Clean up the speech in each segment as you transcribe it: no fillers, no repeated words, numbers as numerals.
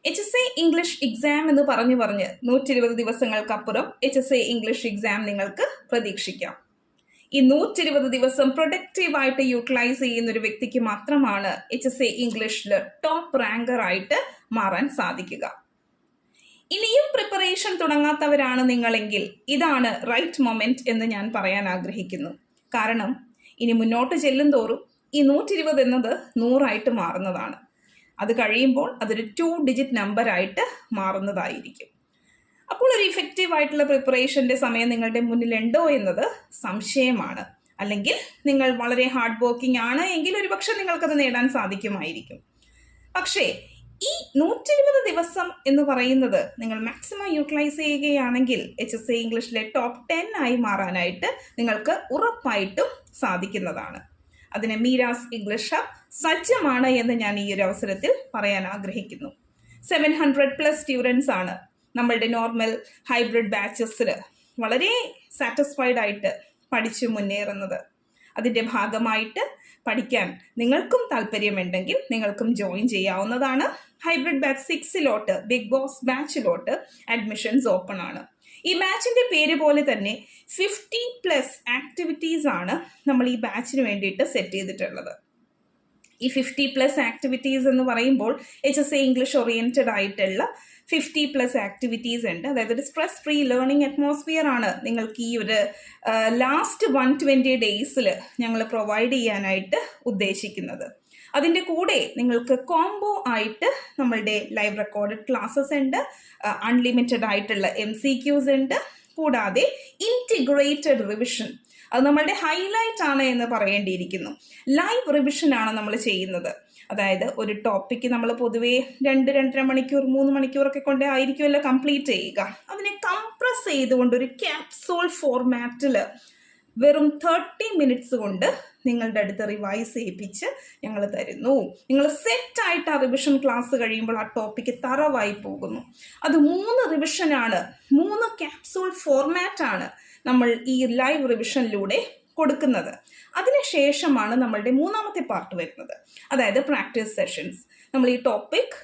HSA English exam എന്ന് പറഞ്ഞ് 120 ദിവസങ്ങൾക്കപ്പുറം HSA English exam നിങ്ങൾക്ക് പ്രതീക്ഷിക്കാം. ഈ 120 ദിവസം പ്രൊഡക്റ്റീവായിട്ട് യൂട്ടിലൈസ് ചെയ്യുന്ന ഒരു വ്യക്തിക്ക് മാത്രമാണ് HSA ഇംഗ്ലീഷിൽ ടോപ്പ് റാങ്കർ ആയിട്ട് മാറാൻ സാധിക്കുക. ഇനിയും പ്രിപ്പറേഷൻ തുടങ്ങാത്തവരാണ് നിങ്ങളെങ്കിൽ ഇതാണ് റൈറ്റ് മൊമെന്റ് എന്ന് ഞാൻ പറയാൻ ആഗ്രഹിക്കുന്നു. കാരണം ഇനി മുന്നോട്ട് ചെല്ലും തോറും ഈ 120 എന്നത് 100 മാറുന്നതാണ്. അത് കഴിയുമ്പോൾ അതൊരു 2 ഡിജിറ്റ് നമ്പറായിട്ട് മാറുന്നതായിരിക്കും. അപ്പോൾ ഒരു ഇഫക്റ്റീവ് ആയിട്ടുള്ള പ്രിപ്പറേഷന്റെ സമയം നിങ്ങളുടെ മുന്നിലുണ്ടോ എന്നത് സംശയമാണ്. അല്ലെങ്കിൽ നിങ്ങൾ വളരെ ഹാർഡ് വർക്കിംഗ് ആണ് എങ്കിൽ ഒരുപക്ഷെ നിങ്ങൾക്കത് നേടാൻ സാധിക്കുമായിരിക്കും. പക്ഷേ ഈ 120 ദിവസം എന്ന് പറയുന്നത് നിങ്ങൾ മാക്സിമം യൂട്ടിലൈസ് ചെയ്യുകയാണെങ്കിൽ HSA ഇംഗ്ലീഷിലെ ടോപ്പ് 10 ആയി മാറാനായിട്ട് നിങ്ങൾക്ക് ഉറപ്പായിട്ടും സാധിക്കുന്നതാണ്. അതിന് മീരാസ് ഇംഗ്ലീഷ് ഹബ് സജ്ജമാണ് എന്ന് ഞാൻ ഈ ഒരു അവസരത്തിൽ പറയാൻ ആഗ്രഹിക്കുന്നു. 700+ സ്റ്റുഡൻസ് ആണ് നമ്മളുടെ നോർമൽ ഹൈബ്രിഡ് ബാച്ചസിൽ വളരെ സാറ്റിസ്ഫൈഡ് ആയിട്ട് പഠിച്ചു മുന്നേറുന്നത്. അതിൻ്റെ ഭാഗമായിട്ട് പഠിക്കാൻ നിങ്ങൾക്കും താല്പര്യമുണ്ടെങ്കിൽ നിങ്ങൾക്കും ജോയിൻ ചെയ്യാവുന്നതാണ്. ഹൈബ്രിഡ് ബാച്ച് 6 ബിഗ് ബോസ് ബാച്ചിലോട്ട് അഡ്മിഷൻസ് ഓപ്പൺ ആണ്. ഈ ബാച്ചിന്റെ പേര് പോലെ തന്നെ 50+ ആക്ടിവിറ്റീസ് ആണ് നമ്മൾ ഈ ബാച്ചിന് വേണ്ടിയിട്ട് സെറ്റ് ചെയ്തിട്ടുള്ളത്. ഈ 50+ ആക്ടിവിറ്റീസ് എന്ന് പറയുമ്പോൾ HSA ഇംഗ്ലീഷ് ഓറിയന്റഡ് ആയിട്ടുള്ള 50+ ആക്ടിവിറ്റീസ് ഉണ്ട്. അതായത് ഒരു സ്ട്രെസ് ഫ്രീ ലേണിംഗ് അറ്റ്മോസ്ഫിയർ ആണ് നിങ്ങൾക്ക് ഈ ഒരു ലാസ്റ്റ് 120 ഡേയ്സിൽ ഞങ്ങൾ പ്രൊവൈഡ് ചെയ്യാനായിട്ട് ഉദ്ദേശിക്കുന്നത്. അതിൻ്റെ കൂടെ നിങ്ങൾക്ക് കോംബോ ആയിട്ട് നമ്മളുടെ ലൈവ് റെക്കോർഡഡ് ക്ലാസ്സസ് ഉണ്ട്, അൺലിമിറ്റഡ് ആയിട്ടുള്ള MCQs ഉണ്ട്, കൂടാതെ ഇൻറ്റിഗ്രേറ്റഡ് റിവിഷൻ. അത് നമ്മളുടെ ഹൈലൈറ്റ് ആണ് എന്ന് പറയേണ്ടിയിരിക്കുന്നു. ലൈവ് റിവിഷൻ ആണ് നമ്മൾ ചെയ്യുന്നത്. അതായത് ഒരു ടോപ്പിക്ക് നമ്മൾ പൊതുവേ 2-2.5 മണിക്കൂർ 3 മണിക്കൂറൊക്കെ കൊണ്ട് ആയിരിക്കുമല്ലോ കംപ്ലീറ്റ് ചെയ്യുക. അതിനെ കംപ്രസ് ചെയ്തുകൊണ്ട് ഒരു ക്യാപ്സൂൾ ഫോർമാറ്റിൽ വെറും 30 മിനിറ്റ്സ് കൊണ്ട് നിങ്ങളുടെ അടുത്ത് റിവൈസ് ചെയ്യിപ്പിച്ച് ഞങ്ങൾ തരുന്നു. നിങ്ങൾ സെറ്റായിട്ട് ആ റിവിഷൻ ക്ലാസ് കഴിയുമ്പോൾ ആ ടോപ്പിക്ക് തറവായി പോകുന്നു. അത് 3 റിവിഷനാണ്, 3 ക്യാപ്സൂൾ ഫോർമാറ്റാണ് നമ്മൾ ഈ ലൈവ് റിവിഷനിലൂടെ കൊടുക്കുന്നത്. അതിനുശേഷമാണ് നമ്മളുടെ 3ാമത്തെ പാർട്ട് വരുന്നത്, അതായത് പ്രാക്ടീസ് സെഷൻസ്. നമ്മൾ ഈ ടോപ്പിക്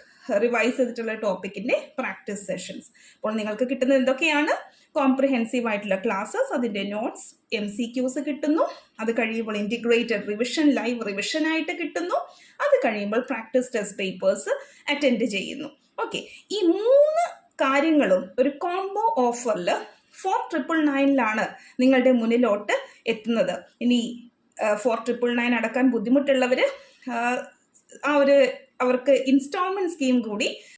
റിവൈസ് ചെയ്തിട്ടുള്ള ടോപ്പിക്കിന്റെ പ്രാക്ടീസ് സെഷൻസ്. അപ്പോൾ നിങ്ങൾക്ക് കിട്ടുന്നത് എന്തൊക്കെയാണ്? കോംപ്രിഹെൻസീവ് ആയിട്ടുള്ള ക്ലാസ്സസ്, അതിൻ്റെ നോട്ട്സ്, MCQs കിട്ടുന്നു. അത് കഴിയുമ്പോൾ ഇൻറ്റിഗ്രേറ്റഡ് റിവിഷൻ ലൈവ് റിവിഷൻ ആയിട്ട് കിട്ടുന്നു. അത് കഴിയുമ്പോൾ പ്രാക്ടീസ് ടെസ്റ്റ് പേപ്പേഴ്സ് അറ്റൻഡ് ചെയ്യുന്നു. ഓക്കെ, ഈ 3 കാര്യങ്ങളും ഒരു കോംബോ ഓഫറിൽ 4999 നിങ്ങളുടെ മുന്നിലോട്ട് എത്തുന്നത്. ഇനി 4999 അടക്കാൻ ബുദ്ധിമുട്ടുള്ളവർ അവർക്ക് ഇൻസ്റ്റാൾമെന്റ് സ്കീം കൂടി